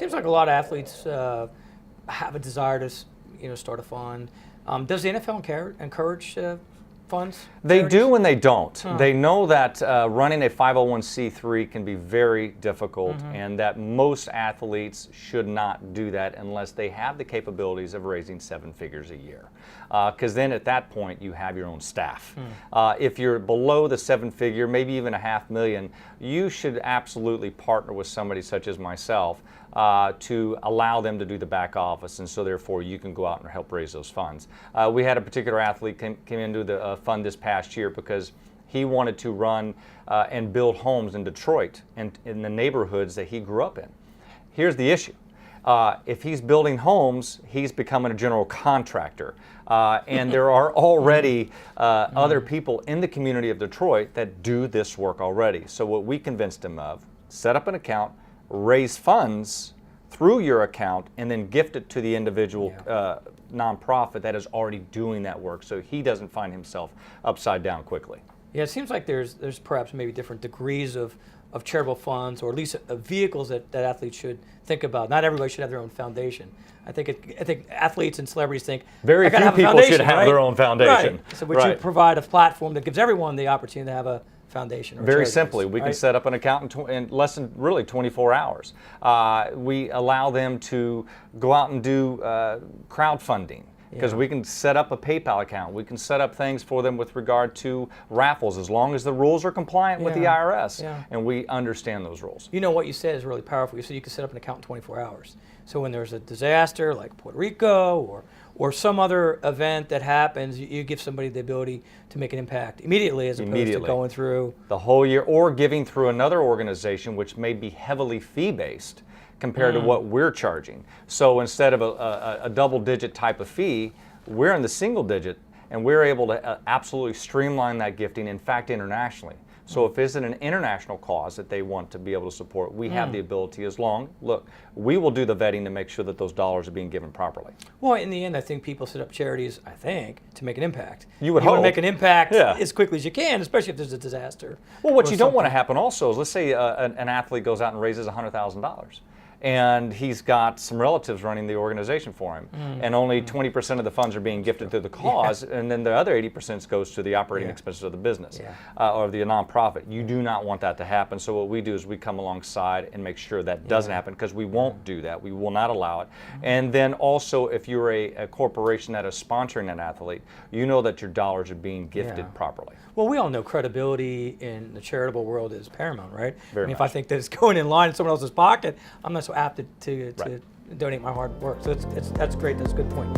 seems like a lot of athletes have a desire to, start a fund. Does the NFL encourage funds? They charities? do and they don't. Huh. They know that running a 501c3 can be very difficult, and that most athletes should not do that unless they have the capabilities of raising 7 figures a year. Because then at that point you have your own staff. If you're below the 7-figure, maybe even $500,000, you should absolutely partner with somebody such as myself to allow them to do the back office, and so therefore you can go out and help raise those funds. We had a particular athlete came into the fund this past year because he wanted to run and build homes in Detroit and in the neighborhoods that he grew up in. Here's the issue. If he's building homes, he's becoming a general contractor. And there are already other people in the community of Detroit that do this work already. So what we convinced him of, set up an account, raise funds through your account, and then gift it to the individual nonprofit that is already doing that work, so he doesn't find himself upside down quickly. Yeah, it seems like there's perhaps maybe different degrees of charitable funds, or at least vehicles that athletes should think about. Not everybody should have their own foundation. I think athletes and celebrities think very few people should have their own foundation. Right. So would you provide a platform that gives everyone the opportunity to have a foundation? Or very simply, we can set up an account in less than really 24 hours. We allow them to go out and do crowdfunding, because we can set up a PayPal account. We can set up things for them with regard to raffles, as long as the rules are compliant with the IRS, and we understand those rules. You know, what you said is really powerful. You said you can set up an account in 24 hours. So when there's a disaster like Puerto Rico or some other event that happens, you give somebody the ability to make an impact immediately, as opposed to going through the whole year, or giving through another organization which may be heavily fee-based compared to what we're charging. So instead of a double-digit type of fee, we're in the single-digit, and we're able to absolutely streamline that gifting, in fact, internationally. So if it's an international cause that they want to be able to support, we have the ability, look, we will do the vetting to make sure that those dollars are being given properly. Well, in the end, I think people set up charities, to make an impact. You would hope. Want to make an impact as quickly as you can, especially if there's a disaster. Well, what you don't want to happen also is, let's say an athlete goes out and raises $100,000. And he's got some relatives running the organization for him, and only 20% of the funds are being gifted to the cause, and then the other 80% goes to the operating expenses of the business or the nonprofit. You do not want that to happen. So what we do is we come alongside and make sure that doesn't happen, because we won't do that. We will not allow it. And then also, if you're a corporation that is sponsoring an athlete, you know that your dollars are being gifted properly. Well, we all know credibility in the charitable world is paramount, right? Very much. If I think that it's going in line in someone else's pocket, I'm not so apt to donate my hard work. So that's great. That's a good point.